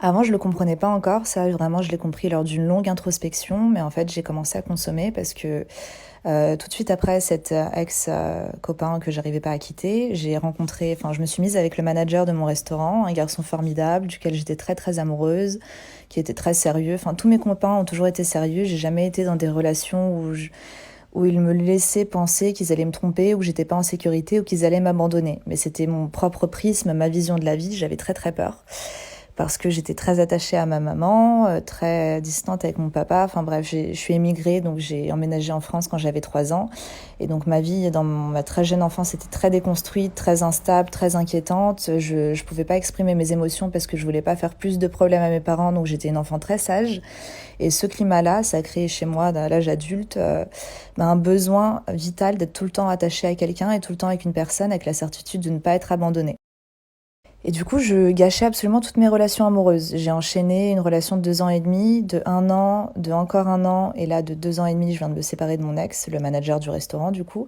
Speaker 2: Avant, je le comprenais pas encore, ça vraiment je l'ai compris lors d'une longue introspection, mais en fait j'ai commencé à consommer parce que tout de suite après cet ex-copain que j'arrivais pas à quitter, je me suis mise avec le manager de mon restaurant, un garçon formidable duquel j'étais très très amoureuse, qui était très sérieux. Enfin, tous mes copains ont toujours été sérieux, j'ai jamais été dans des relations où ils me laissaient penser qu'ils allaient me tromper, où j'étais pas en sécurité, ou qu'ils allaient m'abandonner. Mais c'était mon propre prisme, ma vision de la vie, j'avais très très peur parce que j'étais très attachée à ma maman, très distante avec mon papa. Enfin bref, je suis émigrée, donc j'ai emménagé en France quand j'avais 3 ans. Et donc ma vie dans ma très jeune enfance était très déconstruite, très instable, très inquiétante. Je pouvais pas exprimer mes émotions parce que je voulais pas faire plus de problèmes à mes parents, donc j'étais une enfant très sage. Et ce climat-là, ça a créé chez moi, à l'âge adulte, un besoin vital d'être tout le temps attachée à quelqu'un et tout le temps avec une personne, avec la certitude de ne pas être abandonnée. Et du coup, je gâchais absolument toutes mes relations amoureuses. J'ai enchaîné une relation de 2 ans et demi, de 1 an, de encore 1 an, et là de 2 ans et demi, je viens de me séparer de mon ex, le manager du restaurant du coup.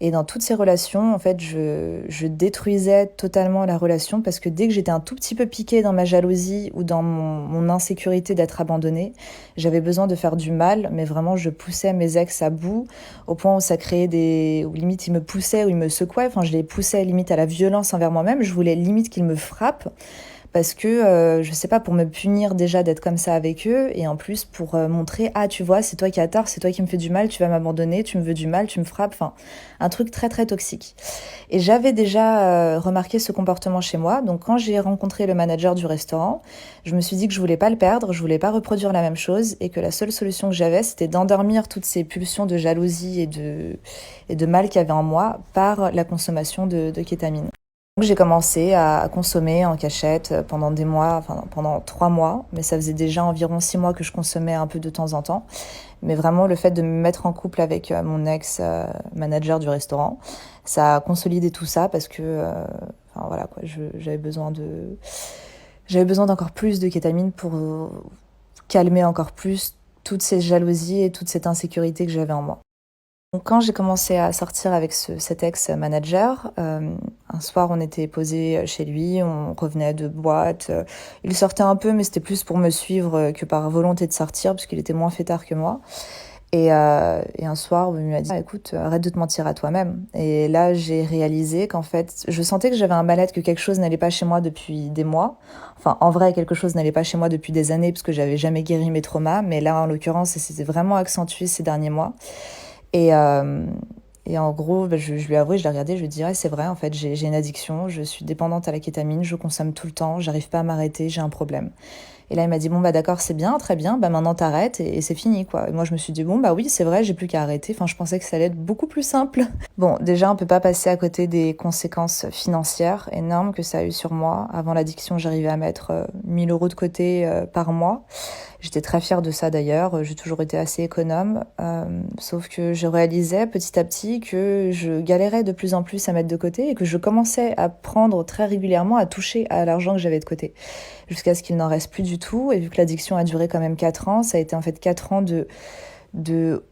Speaker 2: Et dans toutes ces relations, en fait, je détruisais totalement la relation parce que dès que j'étais un tout petit peu piquée dans ma jalousie ou dans mon insécurité d'être abandonnée, j'avais besoin de faire du mal, mais vraiment je poussais mes ex à bout, au point où ça créait où limite ils me poussaient, où ils me secouaient, enfin je les poussais limite à la violence envers moi-même, je voulais limite qu'ils me frappe parce que je sais pas, pour me punir déjà d'être comme ça avec eux et en plus pour montrer ah tu vois c'est toi qui as tort, c'est toi qui me fais du mal, tu vas m'abandonner, tu me veux du mal, tu me frappes, enfin un truc très très toxique. Et j'avais déjà remarqué ce comportement chez moi, donc quand j'ai rencontré le manager du restaurant, je me suis dit que je voulais pas le perdre, je voulais pas reproduire la même chose et que la seule solution que j'avais c'était d'endormir toutes ces pulsions de jalousie et de mal qu'il y avait en moi par la consommation de kétamine. Donc j'ai commencé à consommer en cachette pendant des mois, enfin pendant 3 mois, mais ça faisait déjà environ 6 mois que je consommais un peu de temps en temps. Mais vraiment le fait de me mettre en couple avec mon ex manager du restaurant, ça a consolidé tout ça parce que, enfin voilà quoi, j'avais besoin d'encore plus de kétamine pour calmer encore plus toutes ces jalousies et toute cette insécurité que j'avais en moi. Donc, quand j'ai commencé à sortir avec cet ex-manager, un soir on était posé chez lui, on revenait de boîte. Il sortait un peu, mais c'était plus pour me suivre que par volonté de sortir, parce qu'il était moins fêtard que moi. Et un soir, il m'a dit ah, écoute, arrête de te mentir à toi-même. Et là, j'ai réalisé qu'en fait, je sentais que j'avais un mal-être, que quelque chose n'allait pas chez moi depuis des mois. Enfin, en vrai, quelque chose n'allait pas chez moi depuis des années, parce que j'avais jamais guéri mes traumas. Mais là, en l'occurrence, c'était vraiment accentué ces derniers mois. Et, euh, et en gros, je lui ai avoué, je l'ai regardé, je lui ai dit, ouais, c'est vrai, en fait, j'ai une addiction, je suis dépendante à la kétamine, je consomme tout le temps, j'arrive pas à m'arrêter, j'ai un problème. Et là, il m'a dit, bon, bah d'accord, c'est bien, très bien, bah maintenant t'arrêtes et c'est fini, quoi. Et moi, je me suis dit, bon, bah oui, c'est vrai, j'ai plus qu'à arrêter. Enfin, je pensais que ça allait être beaucoup plus simple. Bon, déjà, on peut pas passer à côté des conséquences financières énormes que ça a eu sur moi. Avant l'addiction, j'arrivais à mettre 1 000 € de côté par mois. J'étais très fière de ça d'ailleurs, j'ai toujours été assez économe, sauf que je réalisais petit à petit que je galérais de plus en plus à mettre de côté et que je commençais à prendre très régulièrement, à toucher à l'argent que j'avais de côté, jusqu'à ce qu'il n'en reste plus du tout. Et vu que l'addiction a duré quand même 4 ans, ça a été en fait 4 ans de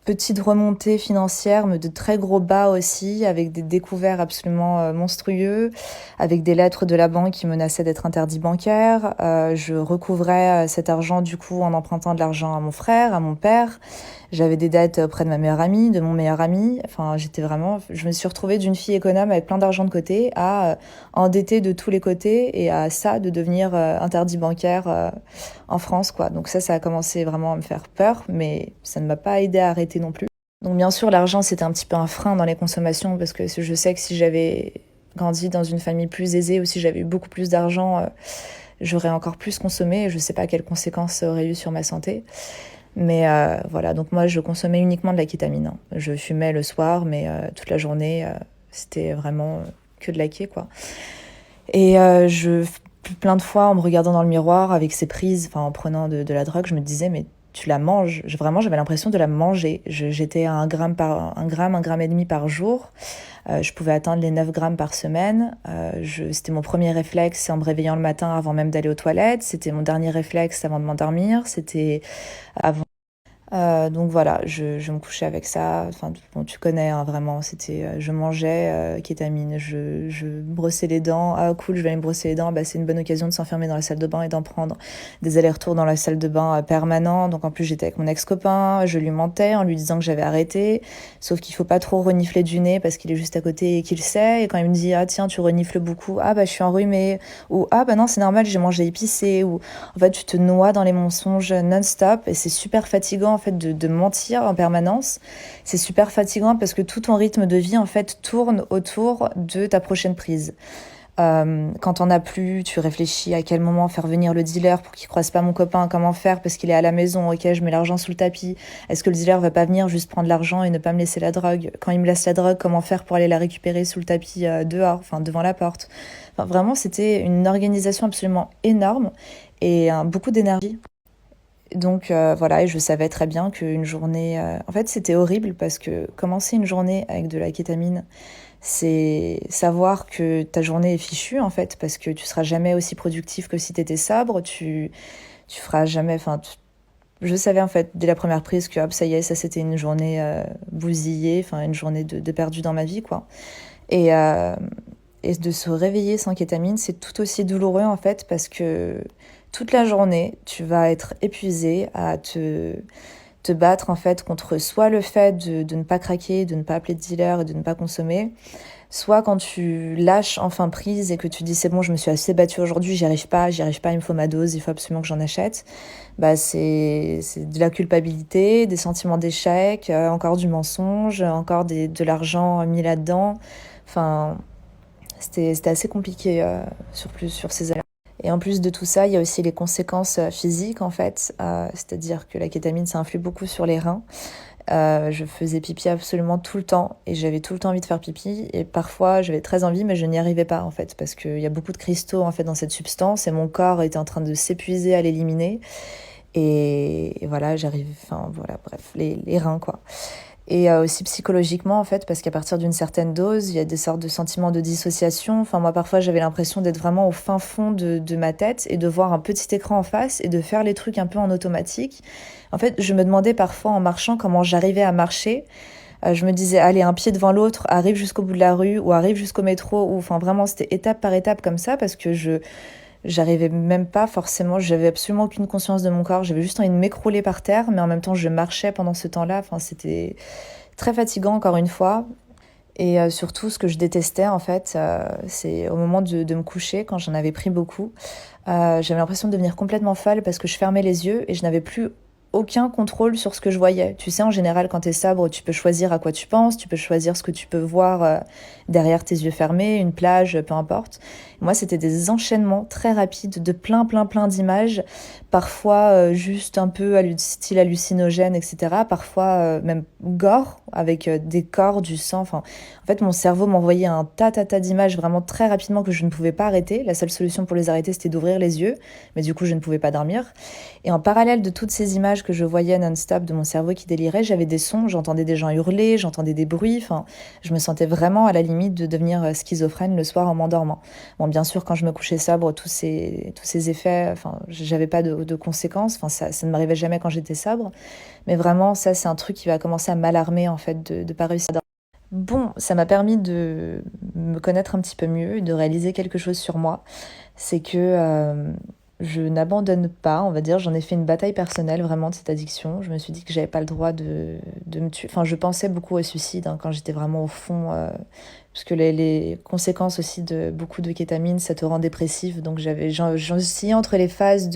Speaker 2: petites remontées financières, mais de très gros bas aussi, avec des découverts absolument monstrueux, avec des lettres de la banque qui menaçaient d'être interdits bancaires. Je recouvrais cet argent du coup en empruntant de l'argent à mon frère, à mon père. J'avais des dettes auprès de ma meilleure amie, de mon meilleur ami. Enfin, je me suis retrouvée d'une fille économe avec plein d'argent de côté à endettée de tous les côtés et à ça de devenir interdit bancaire en France, quoi. Donc ça a commencé vraiment à me faire peur, mais ça ne m'a pas aidé à arrêter non plus. Donc bien sûr, l'argent, c'était un petit peu un frein dans les consommations parce que je sais que si j'avais grandi dans une famille plus aisée ou si j'avais eu beaucoup plus d'argent, j'aurais encore plus consommé et je sais pas quelles conséquences ça aurait eu sur ma santé. Mais voilà, donc moi je consommais uniquement de la kétamine, hein. Je fumais le soir, mais toute la journée, c'était vraiment que de la ké, quoi. Et plein de fois, en me regardant dans le miroir avec ces prises, enfin en prenant de la drogue, je me disais, mais tu la manges. Vraiment, j'avais l'impression de la manger. J'étais à 1 gramme et demi par jour. Je pouvais atteindre les 9 grammes par semaine. C'était mon premier réflexe en me réveillant le matin avant même d'aller aux toilettes. C'était mon dernier réflexe avant de m'endormir. C'était avant Donc voilà, je me couchais avec ça. Enfin, bon, tu connais, hein, vraiment. Je mangeais kétamine, je brossais les dents. Ah cool, je vais aller me brosser les dents. Bah, c'est une bonne occasion de s'enfermer dans la salle de bain et d'en prendre des allers-retours dans la salle de bain permanents. Donc en plus, j'étais avec mon ex-copain. Je lui mentais en lui disant que j'avais arrêté. Sauf qu'il faut pas trop renifler du nez parce qu'il est juste à côté et qu'il sait. Et quand il me dit, ah tiens, tu renifles beaucoup. Ah bah, je suis enrhumée. Ou ah bah non, c'est normal, j'ai mangé épicé. Ou en fait, tu te noies dans les mensonges non-stop et c'est super fatigant en fait de mentir en permanence. C'est super fatigant parce que tout ton rythme de vie en fait tourne autour de ta prochaine prise. Quand t'en as plus, tu réfléchis à quel moment faire venir le dealer pour qu'il croise pas mon copain, comment faire parce qu'il est à la maison, ok, je mets l'argent sous le tapis. Est-ce que le dealer va pas venir juste prendre l'argent et ne pas me laisser la drogue? Quand il me laisse la drogue, comment faire pour aller la récupérer sous le tapis dehors, enfin devant la porte? Enfin, vraiment, c'était une organisation absolument énorme et beaucoup d'énergie. Donc voilà, et je savais très bien qu'une journée... En fait, c'était horrible parce que commencer une journée avec de la kétamine, c'est savoir que ta journée est fichue, en fait, parce que tu seras jamais aussi productif que si tu étais sobre, tu feras jamais... je savais, en fait, dès la première prise que, hop, ça y est, ça c'était une journée bousillée, enfin, une journée de perdu dans ma vie, quoi. Et, euh, et de se réveiller sans kétamine, c'est tout aussi douloureux, en fait, parce que toute la journée, tu vas être épuisé à te battre en fait contre soit le fait de ne pas craquer, de ne pas appeler de dealer et de ne pas consommer, soit quand tu lâches enfin prise et que tu dis c'est bon, je me suis assez battue aujourd'hui, j'y arrive pas, il me faut ma dose, il faut absolument que j'en achète, bah c'est de la culpabilité, des sentiments d'échec, encore du mensonge, encore de l'argent mis là-dedans. Enfin, c'était assez compliqué sur ces années. Et en plus de tout ça, il y a aussi les conséquences physiques en fait, c'est-à-dire que la kétamine, ça influe beaucoup sur les reins. Je faisais pipi absolument tout le temps et j'avais tout le temps envie de faire pipi et parfois j'avais très envie mais je n'y arrivais pas en fait parce qu'il y a beaucoup de cristaux en fait dans cette substance et mon corps était en train de s'épuiser à l'éliminer et voilà, enfin voilà, bref, les reins quoi. Et aussi psychologiquement en fait parce qu'à partir d'une certaine dose il y a des sortes de sentiments de dissociation. Enfin moi parfois j'avais l'impression d'être vraiment au fin fond de ma tête et de voir un petit écran en face et de faire les trucs un peu en automatique. En fait je me demandais parfois en marchant comment j'arrivais à marcher. Je me disais allez, un pied devant l'autre, arrive jusqu'au bout de la rue ou arrive jusqu'au métro, ou enfin vraiment c'était étape par étape comme ça parce que j'arrivais même pas forcément, j'avais absolument aucune conscience de mon corps, j'avais juste envie de m'écrouler par terre, mais en même temps je marchais pendant ce temps-là, enfin c'était très fatigant encore une fois. Et surtout ce que je détestais en fait, c'est au moment de me coucher, quand j'en avais pris beaucoup, j'avais l'impression de devenir complètement folle parce que je fermais les yeux et je n'avais plus aucun contrôle sur ce que je voyais. Tu sais, en général, quand t'es sobre, tu peux choisir à quoi tu penses, tu peux choisir ce que tu peux voir derrière tes yeux fermés, une plage, peu importe. Moi, c'était des enchaînements très rapides de plein d'images, parfois juste un peu style hallucinogène, etc. Parfois même gore, avec des corps, du sang. Enfin, en fait, mon cerveau m'envoyait un tas d'images vraiment très rapidement que je ne pouvais pas arrêter. La seule solution pour les arrêter, c'était d'ouvrir les yeux, mais du coup, je ne pouvais pas dormir. Et en parallèle de toutes ces images que je voyais non-stop de mon cerveau qui délirait, j'avais des sons, j'entendais des gens hurler, j'entendais des bruits, enfin, je me sentais vraiment à la limite de devenir schizophrène le soir en m'endormant. Bon, bien sûr, quand je me couchais sobre, tous ces effets, enfin, j'avais pas de conséquences, enfin, ça ne m'arrivait jamais quand j'étais sobre, mais vraiment, ça, c'est un truc qui va commencer à m'alarmer, en fait, de pas réussir à dormir. Bon, ça m'a permis de me connaître un petit peu mieux et de réaliser quelque chose sur moi. C'est que je n'abandonne pas, on va dire, j'en ai fait une bataille personnelle vraiment de cette addiction. Je me suis dit que j'avais pas le droit de me tuer. Enfin, je pensais beaucoup au suicide quand j'étais vraiment au fond, parce que les conséquences aussi de beaucoup de kétamine, ça te rend dépressif. Donc j'oscillais entre les phases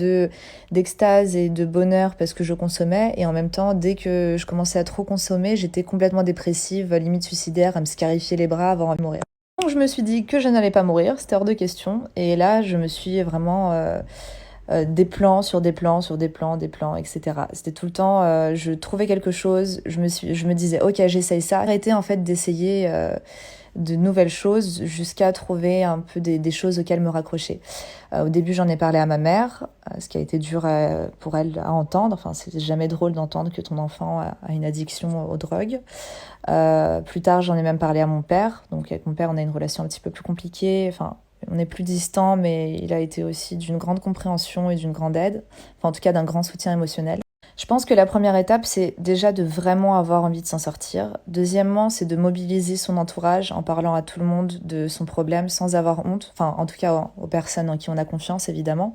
Speaker 2: d'extase et de bonheur parce que je consommais, et en même temps, dès que je commençais à trop consommer, j'étais complètement dépressive, limite suicidaire, à me scarifier les bras avant de mourir. Donc je me suis dit que je n'allais pas mourir, c'était hors de question. Et là, je me suis vraiment des plans sur des plans sur des plans, etc. C'était tout le temps, je trouvais quelque chose, je me disais, ok, j'essaye ça. Arrêter en fait d'essayer de nouvelles choses jusqu'à trouver un peu des choses auxquelles me raccrocher. Au début, j'en ai parlé à ma mère, ce qui a été dur pour elle à entendre. Enfin, c'est jamais drôle d'entendre que ton enfant a une addiction aux drogues. Plus tard, j'en ai même parlé à mon père. Donc, avec mon père, on a une relation un petit peu plus compliquée. Enfin, on est plus distants, mais il a été aussi d'une grande compréhension et d'une grande aide. Enfin, en tout cas, d'un grand soutien émotionnel. Je pense que la première étape, c'est déjà de vraiment avoir envie de s'en sortir. Deuxièmement, c'est de mobiliser son entourage en parlant à tout le monde de son problème sans avoir honte. Enfin, en tout cas, aux personnes en qui on a confiance, évidemment.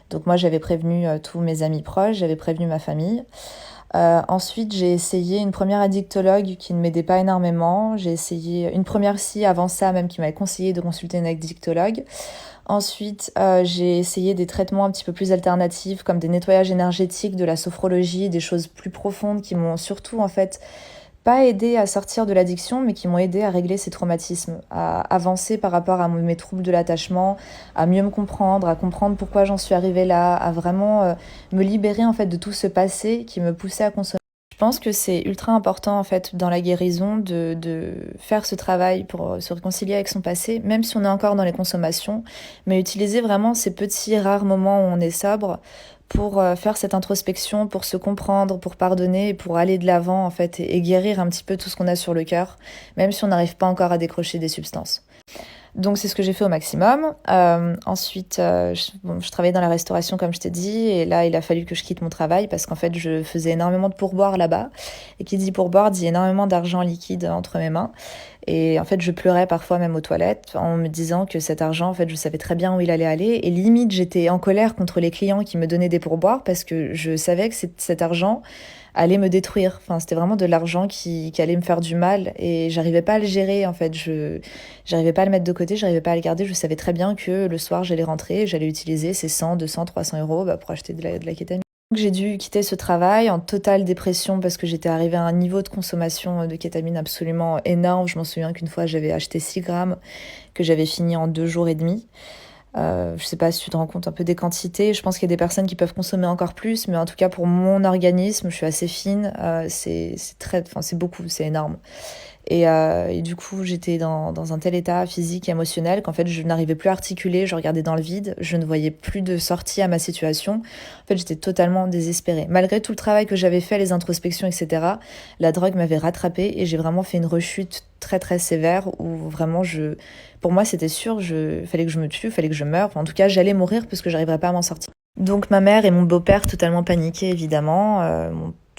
Speaker 2: Donc moi, j'avais prévenu tous mes amis proches, j'avais prévenu ma famille. Ensuite, j'ai essayé une première addictologue qui ne m'aidait pas énormément. J'ai essayé une première psy avant ça même qui m'avait conseillé de consulter une addictologue. Ensuite, j'ai essayé des traitements un petit peu plus alternatifs comme des nettoyages énergétiques, de la sophrologie, des choses plus profondes qui m'ont surtout en fait pas aidé à sortir de l'addiction, mais qui m'ont aidé à régler ces traumatismes, à avancer par rapport à mes troubles de l'attachement, à mieux me comprendre, à comprendre pourquoi j'en suis arrivée là, à vraiment me libérer en fait de tout ce passé qui me poussait à consommer. Je pense que c'est ultra important en fait dans la guérison de faire ce travail pour se réconcilier avec son passé, même si on est encore dans les consommations, mais utiliser vraiment ces petits rares moments où on est sobre pour faire cette introspection, pour se comprendre, pour pardonner et pour aller de l'avant en fait et guérir un petit peu tout ce qu'on a sur le cœur, même si on n'arrive pas encore à décrocher des substances. Donc c'est ce que j'ai fait au maximum. Ensuite, je travaillais dans la restauration comme je t'ai dit, et là il a fallu que je quitte mon travail parce qu'en fait je faisais énormément de pourboires là-bas. Et qui dit pourboire dit énormément d'argent liquide entre mes mains. Et en fait je pleurais parfois même aux toilettes en me disant que cet argent, en fait je savais très bien où il allait aller. Et limite j'étais en colère contre les clients qui me donnaient des pourboires parce que je savais que cet argent allait me détruire. Enfin, c'était vraiment de l'argent qui allait me faire du mal et j'arrivais pas à le gérer en fait. J'arrivais pas à le mettre de côté, j'arrivais pas à le garder. Je savais très bien que le soir j'allais rentrer, j'allais utiliser ces 100, 200, 300 euros pour acheter de la kétamine. Donc, j'ai dû quitter ce travail en totale dépression parce que j'étais arrivée à un niveau de consommation de kétamine absolument énorme. Je m'en souviens qu'une fois j'avais acheté 6 grammes que j'avais fini en 2 jours et demi. Je sais pas si tu te rends compte un peu des quantités. Je pense qu'il y a des personnes qui peuvent consommer encore plus, mais en tout cas pour mon organisme, je suis assez fine. C'est beaucoup, c'est énorme. Et du coup, j'étais dans un tel état physique et émotionnel qu'en fait, je n'arrivais plus à articuler, je regardais dans le vide, je ne voyais plus de sortie à ma situation. En fait, j'étais totalement désespérée. Malgré tout le travail que j'avais fait, les introspections, etc., la drogue m'avait rattrapée et j'ai vraiment fait une rechute très très sévère où vraiment pour moi, c'était sûr, fallait que je me tue, fallait que je meure. Enfin, en tout cas, j'allais mourir parce que j'arriverais pas à m'en sortir. Donc ma mère et mon beau-père, totalement paniqués évidemment,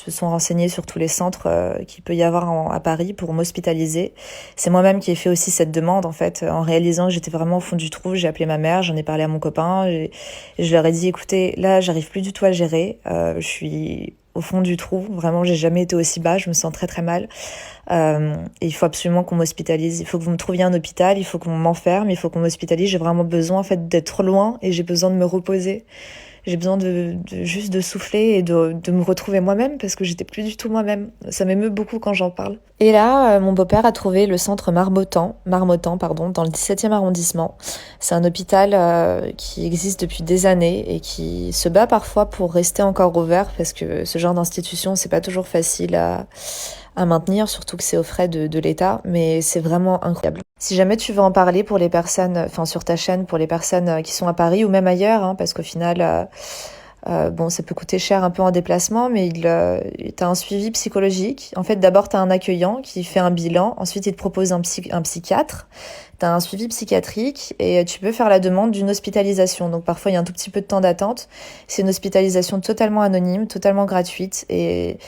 Speaker 2: se sont renseignés sur tous les centres qu'il peut y avoir à Paris pour m'hospitaliser. C'est moi-même qui ai fait aussi cette demande en fait, en réalisant que j'étais vraiment au fond du trou. J'ai appelé ma mère, j'en ai parlé à mon copain, et je leur ai dit écoutez, là j'arrive plus du tout à gérer, je suis au fond du trou, vraiment j'ai jamais été aussi bas, je me sens très très mal. Et il faut absolument qu'on m'hospitalise, il faut que vous me trouviez un hôpital, il faut qu'on m'enferme, il faut qu'on m'hospitalise, j'ai vraiment besoin en fait d'être loin et j'ai besoin de me reposer. J'ai besoin juste de souffler et de me retrouver moi-même parce que j'étais plus du tout moi-même. Ça m'émeut beaucoup quand j'en parle. Et là, mon beau-père a trouvé le centre Marmottan, dans le 17e arrondissement. C'est un hôpital qui existe depuis des années et qui se bat parfois pour rester encore ouvert parce que ce genre d'institution, c'est pas toujours facile à maintenir, surtout que c'est aux frais de l'État, mais c'est vraiment incroyable. Si jamais tu veux en parler pour les personnes, enfin sur ta chaîne, pour les personnes qui sont à Paris ou même ailleurs, hein, parce qu'au final, bon, ça peut coûter cher un peu en déplacement, mais t'as un suivi psychologique. En fait, d'abord, t'as un accueillant qui fait un bilan, ensuite il te propose un psychiatre, t'as un suivi psychiatrique et tu peux faire la demande d'une hospitalisation. Donc parfois, il y a un tout petit peu de temps d'attente. C'est une hospitalisation totalement anonyme, totalement gratuite et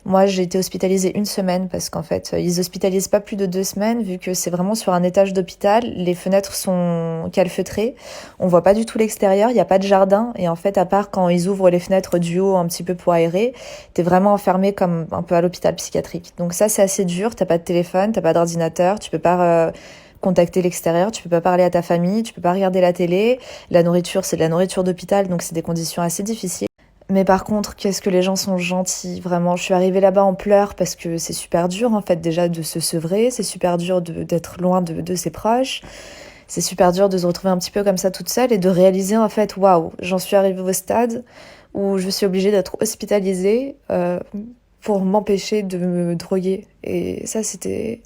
Speaker 2: moi, j'ai été hospitalisée 1 semaine parce qu'en fait, ils hospitalisent pas plus de 2 semaines vu que c'est vraiment sur un étage d'hôpital. Les fenêtres sont calfeutrées. On voit pas du tout l'extérieur. Il n'y a pas de jardin. Et en fait, à part quand ils ouvrent les fenêtres du haut un petit peu pour aérer, t'es vraiment enfermé comme un peu à l'hôpital psychiatrique. Donc ça, c'est assez dur. T'as pas de téléphone, t'as pas d'ordinateur, tu peux pas contacter l'extérieur, tu peux pas parler à ta famille, tu peux pas regarder la télé. La nourriture, c'est de la nourriture d'hôpital, donc c'est des conditions assez difficiles. Mais par contre, qu'est-ce que les gens sont gentils, vraiment. Je suis arrivée là-bas en pleurs parce que c'est super dur, en fait, déjà de se sevrer. C'est super dur d'être loin de ses proches. C'est super dur de se retrouver un petit peu comme ça toute seule et de réaliser, en fait, waouh, j'en suis arrivée au stade où je suis obligée d'être hospitalisée pour m'empêcher de me droguer. Et ça, c'était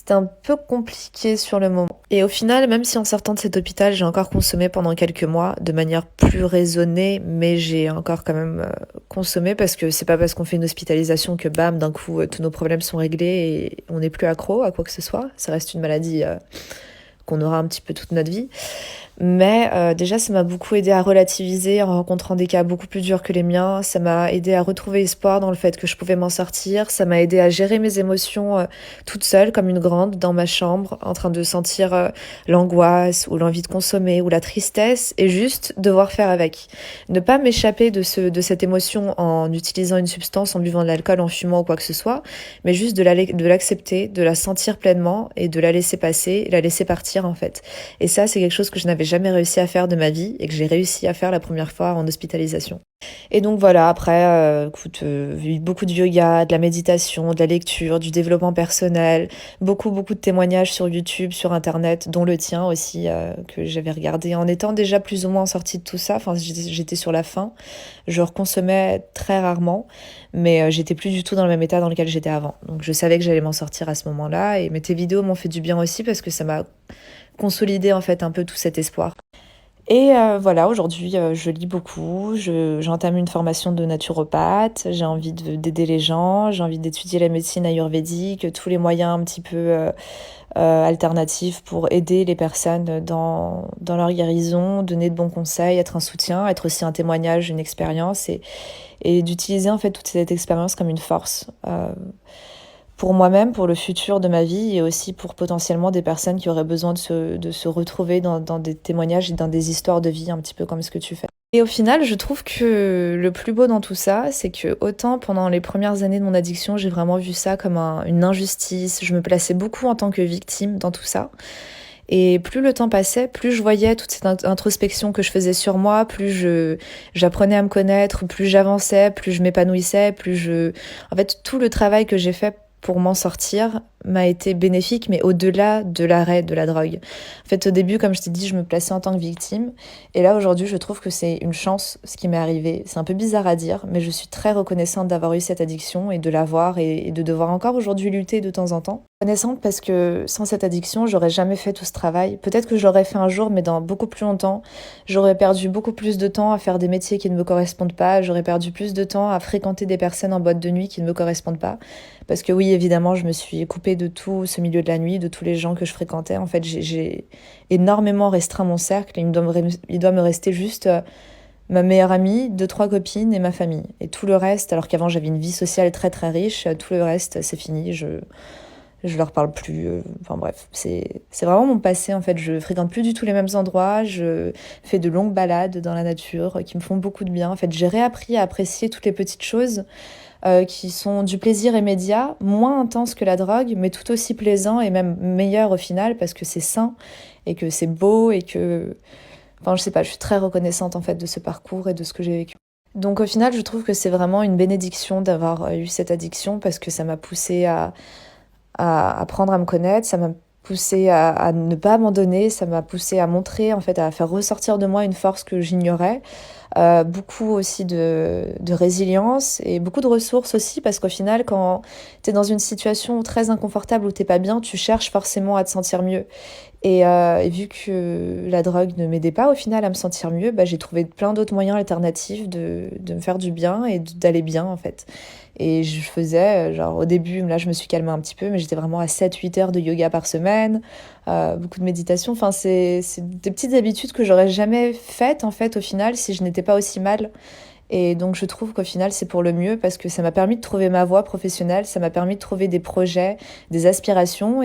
Speaker 2: un peu compliqué sur le moment. Et au final, même si en sortant de cet hôpital, j'ai encore consommé pendant quelques mois de manière plus raisonnée, mais j'ai encore quand même consommé parce que c'est pas parce qu'on fait une hospitalisation que bam, d'un coup, tous nos problèmes sont réglés et on n'est plus accro à quoi que ce soit. Ça reste une maladie qu'on aura un petit peu toute notre vie. Mais déjà, ça m'a beaucoup aidé à relativiser en rencontrant des cas beaucoup plus durs que les miens. Ça m'a aidé à retrouver espoir dans le fait que je pouvais m'en sortir. Ça m'a aidé à gérer mes émotions toute seule, comme une grande, dans ma chambre, en train de sentir l'angoisse ou l'envie de consommer ou la tristesse et juste devoir faire avec. Ne pas m'échapper de cette émotion en utilisant une substance, en buvant de l'alcool, en fumant ou quoi que ce soit, mais juste de l'accepter, de la sentir pleinement et de la laisser passer, et la laisser partir en fait. Et ça, c'est quelque chose que je n'avais jamais réussi à faire de ma vie et que j'ai réussi à faire la première fois en hospitalisation. Et donc voilà, après, beaucoup de yoga, de la méditation, de la lecture, du développement personnel, beaucoup de témoignages sur YouTube, sur Internet, dont le tien aussi, que j'avais regardé en étant déjà plus ou moins sortie de tout ça. Enfin, j'étais sur la fin. Je reconsommais très rarement, mais j'étais plus du tout dans le même état dans lequel j'étais avant. Donc je savais que j'allais m'en sortir à ce moment-là. Et mais tes vidéos m'ont fait du bien aussi parce que ça m'a consolidé en fait un peu tout cet espoir. Et voilà, aujourd'hui, je lis beaucoup, j'entame une formation de naturopathe, j'ai envie d'aider les gens, j'ai envie d'étudier la médecine ayurvédique, tous les moyens un petit peu alternatifs pour aider les personnes dans leur guérison, donner de bons conseils, être un soutien, être aussi un témoignage, une expérience et d'utiliser en fait toute cette expérience comme une force. Pour moi-même, pour le futur de ma vie et aussi pour potentiellement des personnes qui auraient besoin de se retrouver dans des témoignages et dans des histoires de vie un petit peu comme ce que tu fais. Et au final, je trouve que le plus beau dans tout ça, c'est que autant pendant les premières années de mon addiction, j'ai vraiment vu ça comme une injustice, je me plaçais beaucoup en tant que victime dans tout ça. Et plus le temps passait, plus je voyais toute cette introspection que je faisais sur moi, j'apprenais à me connaître, plus j'avançais, plus je m'épanouissais, en fait, tout le travail que j'ai fait pour m'en sortir m'a été bénéfique, mais au-delà de l'arrêt de la drogue. En fait, au début, comme je t'ai dit, je me plaçais en tant que victime. Et là, aujourd'hui, je trouve que c'est une chance, ce qui m'est arrivé. C'est un peu bizarre à dire, mais je suis très reconnaissante d'avoir eu cette addiction et de l'avoir et de devoir encore aujourd'hui lutter de temps en temps. Reconnaissante parce que sans cette addiction, j'aurais jamais fait tout ce travail. Peut-être que je l'aurais fait un jour, mais dans beaucoup plus longtemps. J'aurais perdu beaucoup plus de temps à faire des métiers qui ne me correspondent pas. J'aurais perdu plus de temps à fréquenter des personnes en boîte de nuit qui ne me correspondent pas. Parce que oui, évidemment, je me suis coupée de tout ce milieu de la nuit, de tous les gens que je fréquentais. En fait, j'ai énormément restreint mon cercle. Il doit me rester juste ma meilleure amie, 2, 3 copines et ma famille. Et tout le reste, alors qu'avant j'avais une vie sociale très très riche, tout le reste, c'est fini. Je leur parle plus. Enfin bref, c'est vraiment mon passé en fait. Je fréquente plus du tout les mêmes endroits. Je fais de longues balades dans la nature qui me font beaucoup de bien. En fait, j'ai réappris à apprécier toutes les petites choses qui sont du plaisir immédiat, moins intense que la drogue, mais tout aussi plaisant et même meilleur au final parce que c'est sain et que c'est beau et que... Enfin, je sais pas, je suis très reconnaissante en fait de ce parcours et de ce que j'ai vécu. Donc au final, je trouve que c'est vraiment une bénédiction d'avoir eu cette addiction parce que ça m'a poussée à apprendre à me connaître, ça m'a poussée à ne pas abandonner, ça m'a poussée à montrer, en fait, à faire ressortir de moi une force que j'ignorais. Beaucoup aussi de résilience et beaucoup de ressources aussi parce qu'au final quand tu es dans une situation très inconfortable où t'es pas bien, tu cherches forcément à te sentir mieux et vu que la drogue ne m'aidait pas au final à me sentir mieux, bah, j'ai trouvé plein d'autres moyens alternatifs de me faire du bien et d'aller bien en fait. Et je faisais, genre au début, là je me suis calmée un petit peu, mais j'étais vraiment à 7-8 heures de yoga par semaine, beaucoup de méditation. Enfin, c'est des petites habitudes que j'aurais jamais faites en fait au final si je n'étais pas aussi mal. Et donc je trouve qu'au final c'est pour le mieux parce que ça m'a permis de trouver ma voie professionnelle, ça m'a permis de trouver des projets, des aspirations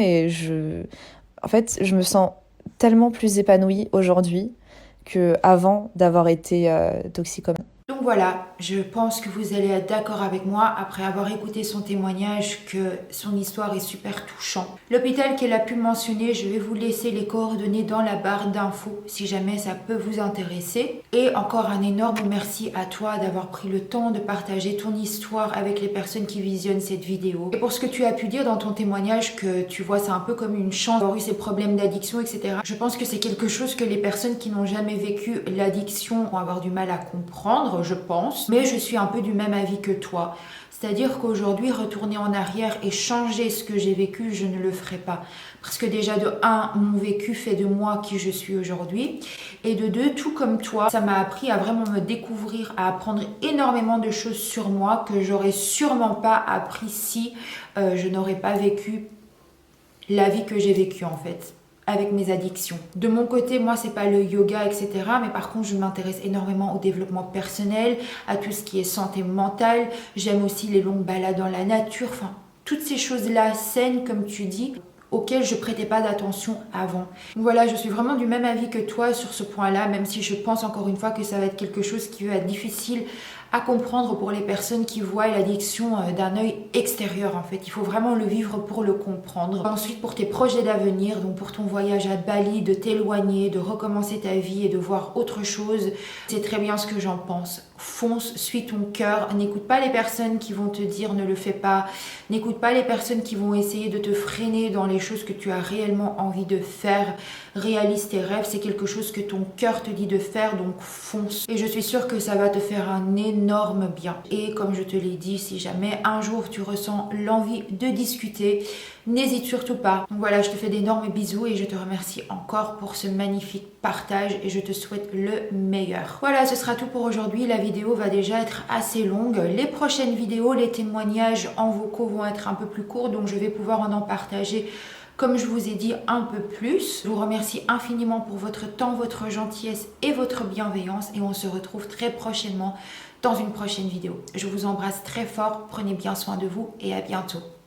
Speaker 2: en fait, je me sens tellement plus épanouie aujourd'hui qu'avant d'avoir été toxicomane.
Speaker 1: Donc voilà, je pense que vous allez être d'accord avec moi après avoir écouté son témoignage que son histoire est super touchante. L'hôpital qu'elle a pu mentionner, je vais vous laisser les coordonnées dans la barre d'infos si jamais ça peut vous intéresser. Et encore un énorme merci à toi d'avoir pris le temps de partager ton histoire avec les personnes qui visionnent cette vidéo. Et pour ce que tu as pu dire dans ton témoignage que tu vois ça un peu comme une chance d'avoir eu ces problèmes d'addiction, etc. Je pense que c'est quelque chose que les personnes qui n'ont jamais vécu l'addiction vont avoir du mal à comprendre, je pense, mais je suis un peu du même avis que toi. C'est-à-dire qu'aujourd'hui, retourner en arrière et changer ce que j'ai vécu, je ne le ferai pas. Parce que déjà, de 1, mon vécu fait de moi qui je suis aujourd'hui. Et de 2, tout comme toi, ça m'a appris à vraiment me découvrir, à apprendre énormément de choses sur moi que j'aurais sûrement pas appris si je n'aurais pas vécu la vie que j'ai vécue en fait. avec mes addictions. De mon côté, moi, c'est pas le yoga, etc. Mais par contre, je m'intéresse énormément au développement personnel, à tout ce qui est santé mentale. J'aime aussi les longues balades dans la nature. Enfin, toutes ces choses-là saines, comme tu dis, auxquelles je prêtais pas d'attention avant. Donc voilà, je suis vraiment du même avis que toi sur ce point-là, même si je pense encore une fois que ça va être quelque chose qui va être difficile à comprendre pour les personnes qui voient l'addiction d'un œil extérieur en fait. Il faut vraiment le vivre pour le comprendre. Ensuite, pour tes projets d'avenir, donc pour ton voyage à Bali, de t'éloigner, de recommencer ta vie et de voir autre chose, c'est très bien ce que j'en pense. Fonce, suis ton cœur, n'écoute pas les personnes qui vont te dire ne le fais pas, n'écoute pas les personnes qui vont essayer de te freiner dans les choses que tu as réellement envie de faire. Réalise tes rêves, c'est quelque chose que ton cœur te dit de faire, donc fonce. Et je suis sûre que ça va te faire un énorme bien. Et comme je te l'ai dit, si jamais un jour tu ressens l'envie de discuter, n'hésite surtout pas. Donc voilà, je te fais d'énormes bisous et je te remercie encore pour ce magnifique partage et je te souhaite le meilleur. Voilà, ce sera tout pour aujourd'hui. La vidéo va déjà être assez longue. Les prochaines vidéos, les témoignages en vocaux vont être un peu plus courts, donc je vais pouvoir en partager, comme je vous ai dit, un peu plus. Je vous remercie infiniment pour votre temps, votre gentillesse et votre bienveillance et on se retrouve très prochainement dans une prochaine vidéo. Je vous embrasse très fort, prenez bien soin de vous et à bientôt.